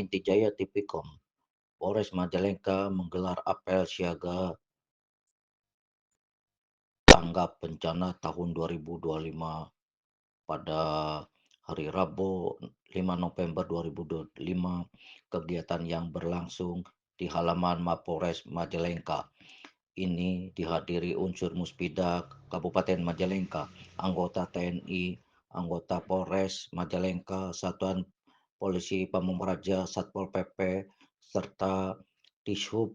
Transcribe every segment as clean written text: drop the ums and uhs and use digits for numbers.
Inti Jaya Tipikor Polres Majalengka menggelar apel siaga tanggap bencana tahun 2025 pada hari Rabu 5 November 2025. Kegiatan yang berlangsung di halaman Mapolres Majalengka ini dihadiri unsur Muspida Kabupaten Majalengka, anggota TNI, anggota Polres Majalengka, Satuan Polisi Pamung Praja, Satpol PP, serta Dishub,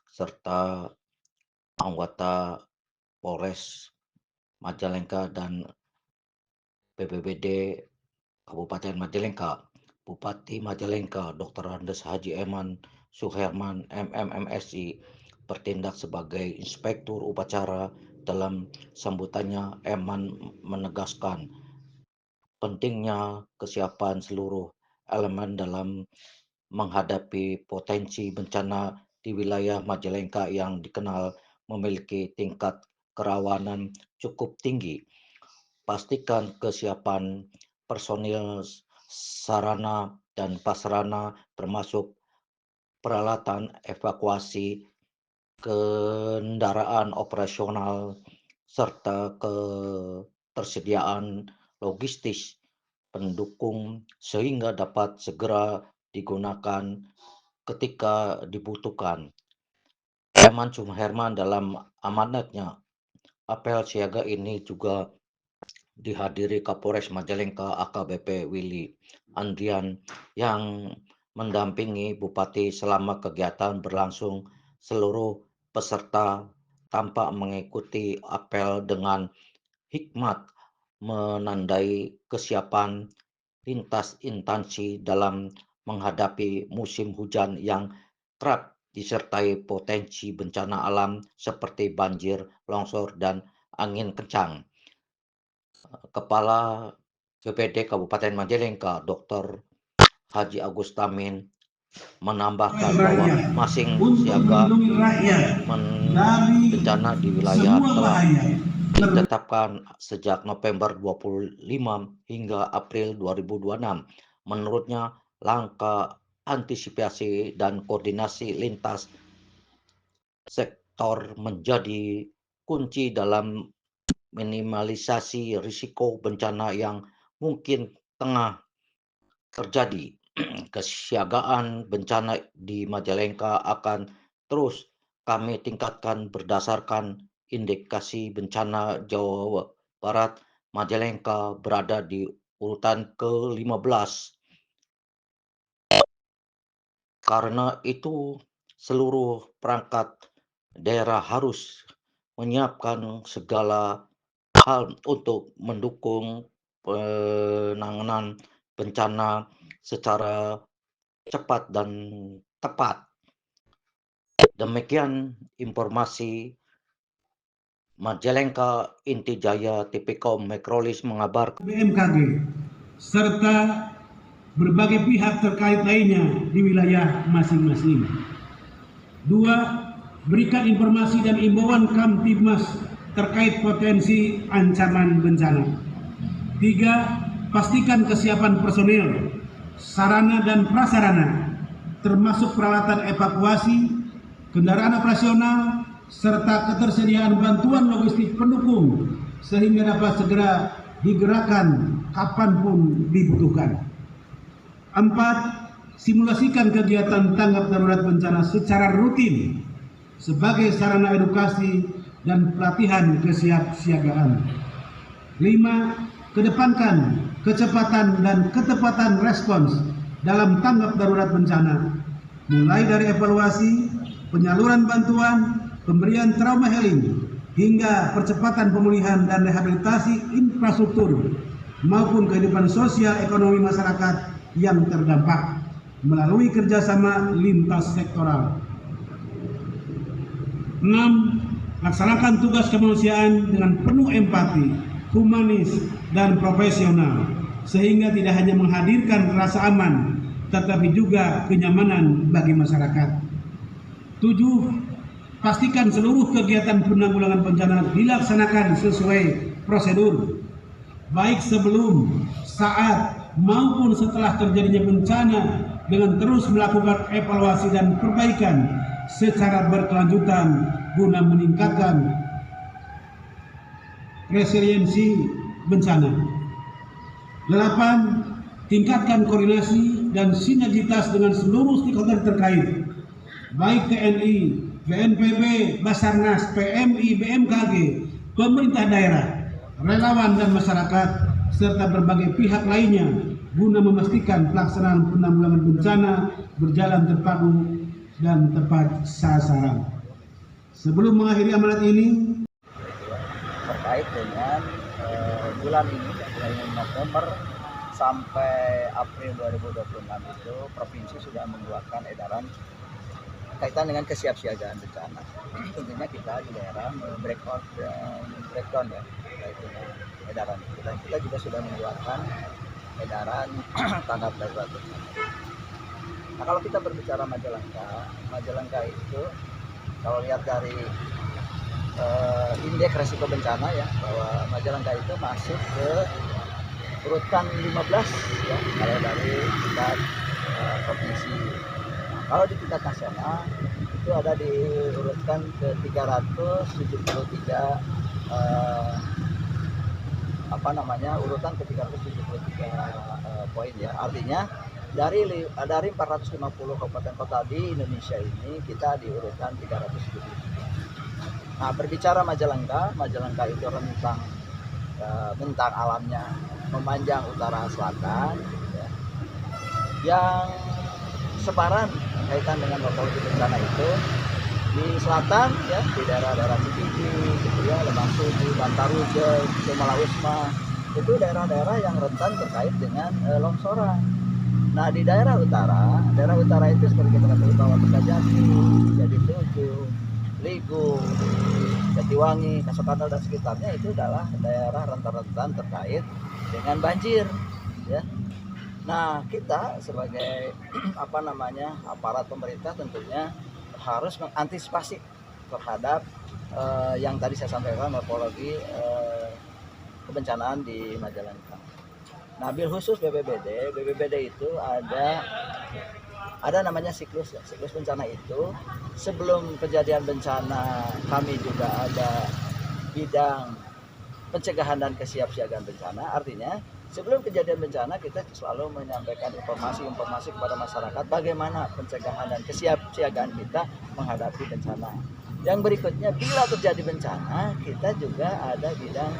serta anggota Polres Majalengka dan BPBD Kabupaten Majalengka. Bupati Majalengka Dr. Andes Haji Eman Suherman MMMSI bertindak sebagai inspektur upacara. Dalam sambutannya, Eman menegaskan pentingnya kesiapan seluruh elemen dalam menghadapi potensi bencana di wilayah Majalengka yang dikenal memiliki tingkat kerawanan cukup tinggi. Pastikan kesiapan personil, sarana dan prasarana termasuk peralatan evakuasi, kendaraan operasional, serta ketersediaan logistis pendukung sehingga dapat segera digunakan ketika dibutuhkan. Eman Suherman dalam amanatnya, apel siaga ini juga dihadiri Kapolres Majalengka AKBP Willy Andrian yang mendampingi Bupati selama kegiatan berlangsung. Seluruh peserta tampak mengikuti apel dengan hikmat, menandai kesiapan lintas instansi dalam menghadapi musim hujan yang kerap disertai potensi bencana alam seperti banjir, longsor, dan angin kencang. Kepala BPD Kabupaten Majalengka Dr. Haji Agus Tamin menambahkan bahwa masing siaga bencana di wilayah telah ditetapkan sejak November 25 hingga April 2026. Menurutnya, langkah antisipasi dan koordinasi lintas sektor menjadi kunci dalam minimalisasi risiko bencana yang mungkin tengah terjadi. Kesiagaan bencana di Majalengka akan terus kami tingkatkan berdasarkan indikasi bencana Jawa Barat. Majalengka berada di urutan ke-15. Karena itu, seluruh perangkat daerah harus menyiapkan segala hal untuk mendukung penanganan bencana secara cepat dan tepat. Demikian informasi Majalengka Inti Jaya Tipikor Makrolis mengabarkan. BMKG serta berbagai pihak terkait lainnya di wilayah masing-masing. 2. Berikan informasi dan imbauan Kamtibmas terkait potensi ancaman bencana. 3. Pastikan kesiapan personil, sarana dan prasarana, termasuk peralatan evakuasi, kendaraan operasional, serta ketersediaan bantuan logistik pendukung sehingga dapat segera digerakkan kapanpun dibutuhkan. 4. Simulasikan kegiatan tanggap darurat bencana secara rutin sebagai sarana edukasi dan pelatihan kesiapsiagaan. 5. Kedepankan kecepatan dan ketepatan respons dalam tanggap darurat bencana, mulai dari evaluasi, penyaluran bantuan, pemberian trauma healing, hingga percepatan pemulihan dan rehabilitasi infrastruktur maupun kehidupan sosial ekonomi masyarakat yang terdampak melalui kerjasama lintas sektoral. 6. Laksanakan tugas kemanusiaan dengan penuh empati, humanis, dan profesional, sehingga tidak hanya menghadirkan rasa aman, tetapi juga kenyamanan bagi masyarakat. 7. Pastikan seluruh kegiatan penanggulangan bencana dilaksanakan sesuai prosedur, baik sebelum, saat, maupun setelah terjadinya bencana dengan terus melakukan evaluasi dan perbaikan secara berkelanjutan guna meningkatkan resiliensi bencana. 8. Tingkatkan koordinasi dan sinergitas dengan seluruh stakeholder terkait, baik TNI, BNPB, Basarnas, PMI, BMKG, pemerintah daerah, relawan dan masyarakat, serta berbagai pihak lainnya guna memastikan pelaksanaan penanggulangan bencana berjalan terpadu dan tepat sasaran. Sebelum mengakhiri amanat ini, terkait dengan bulan ini November sampai April 2026 itu provinsi sudah mengeluarkan edaran kaitan dengan kesiapsiagaan bencana. Tentunya kita di daerah breakdown ya kait dengan edaran itu, dan kita juga sudah mengeluarkan edaran tanggap darurat bencana. Nah, kalau kita berbicara Majalengka itu kalau lihat dari indeks resiko bencana ya, bahwa Majalengka itu masuk ke urutan 15 ya kalau dari tingkat provinsi. Kalau di tingkat nasional itu ada diurutkan ke 373 urutan ke 373 poin ya. Artinya dari 450 kabupaten kota di Indonesia ini kita di urutan 373. Nah, berbicara Majalengka itu rentang bentang alamnya memanjang utara selatan ya, yang sebaran kaitan dengan lokasi bencana itu di selatan ya, di daerah-daerah Cikiji gitu ya, Lemah Suci, Bantarujek, Malausma, itu daerah-daerah yang rentan terkait dengan longsoran. Nah, di daerah utara itu seperti kita ketahui bahwa Kertajati, Jatiluhur, Ligung, Jatiwangi, Kasokandal dan sekitarnya itu adalah daerah rentan-rentan terkait dengan banjir ya. Nah, kita sebagai aparat pemerintah tentunya harus mengantisipasi terhadap yang tadi saya sampaikan morfologi kebencanaan di Majalengka. Nah, bil khusus BPBD itu ada namanya siklus ya. Siklus bencana itu sebelum kejadian bencana kami juga ada bidang pencegahan dan kesiapsiagaan bencana. Artinya sebelum kejadian bencana kita selalu menyampaikan informasi kepada masyarakat bagaimana pencegahan dan kesiapsiagaan kita menghadapi bencana. Yang berikutnya, bila terjadi bencana kita juga ada bidang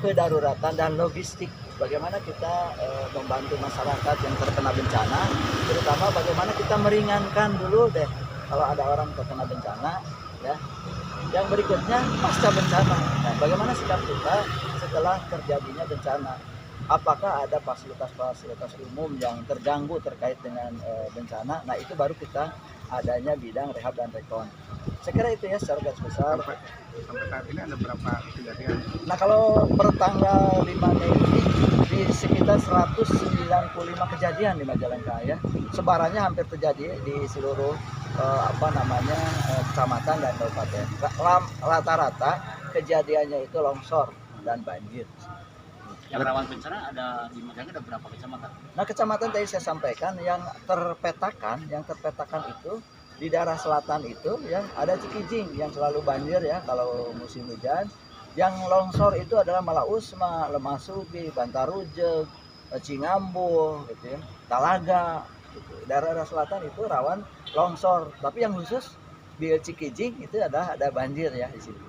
kedaruratan dan logistik. Bagaimana kita membantu masyarakat yang terkena bencana, terutama bagaimana kita meringankan dulu deh kalau ada orang terkena bencana ya. Yang berikutnya pasca bencana. Nah, bagaimana sikap kita setelah terjadinya bencana? Apakah ada fasilitas umum yang terganggu terkait dengan bencana? Nah, itu baru kita adanya bidang rehab dan rekon. Saya kira itu ya secara garis besar. Sampai saat ini ada berapa kejadian? Nah, kalau per tanggal 5 Mei ini di sekitar 195 kejadian di Majalengka ya. Sebarannya hampir terjadi di seluruh kecamatan dan kabupaten. Rata-rata kejadiannya itu longsor dan banjir. Yang rawan bencana ada di Majalengka ada berapa kecamatan? Nah, kecamatan tadi saya sampaikan yang terpetakan itu di daerah selatan itu ya ada Cikijing yang selalu banjir ya kalau musim hujan. Yang longsor itu adalah Malausma, Lemah Suci, Bantarujek, Cingambu, gitu ya, Talaga. Gitu. Daerah selatan itu rawan longsor. Tapi yang khusus di Cikijing itu ada banjir ya di sini.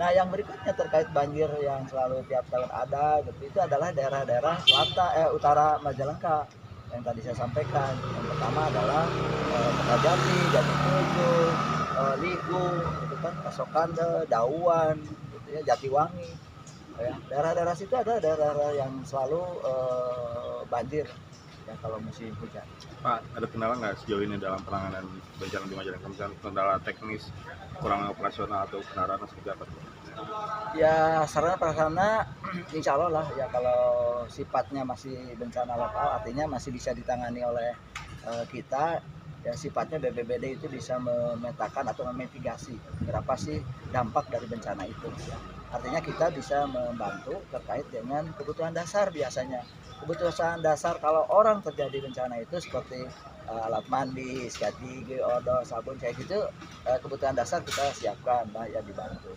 Nah, yang berikutnya terkait banjir yang selalu tiap tahun ada, gitu, itu adalah daerah-daerah utara Majalengka yang tadi saya sampaikan. Yang pertama adalah Kertajati, Jatiluhur, Ligung, gitu kan, Kasokandal, Dauan, gitu ya, Jatiwangi. Ya, daerah-daerah situ ada daerah-daerah yang selalu banjir ya kalau musim hujan. Pak, ada kendala nggak sejauh ini dalam penanganan bencana di Majalengka? Misalnya kendala teknis, kurang operasional atau kendaraan seperti apa? Ya, sarana prasarana insya Allah lah ya, kalau sifatnya masih bencana lokal artinya masih bisa ditangani oleh kita Ya, sifatnya BPBD itu bisa memetakan atau memitigasi berapa sih dampak dari bencana itu. Ya. Artinya kita bisa membantu terkait dengan kebutuhan dasar biasanya. Kebutuhan dasar kalau orang terjadi bencana itu seperti alat mandi, sikat gigi, odol, sabun kayak gitu, kebutuhan dasar kita siapkan lah ya dibantu.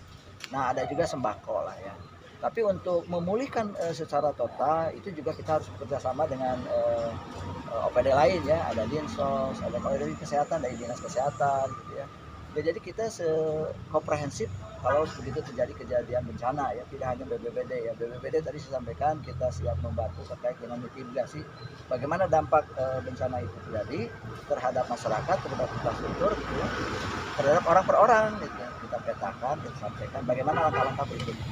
Nah ada juga sembako lah ya. Tapi untuk memulihkan secara total itu juga kita harus bekerjasama dengan OPD lain ya, ada Dinsos, ada kalau dari kesehatan dari dinas kesehatan gitu ya. Ya jadi kita komprehensif kalau begitu terjadi kejadian bencana ya, tidak hanya BPBD ya. BPBD tadi saya sampaikan kita siap membantu terkait dengan mitigasi bagaimana dampak bencana itu terjadi terhadap masyarakat, terhadap infrastruktur gitu ya, terhadap orang per orang gitu ya. Kita petakan, kita sampaikan bagaimana langkah-langkah berikutnya.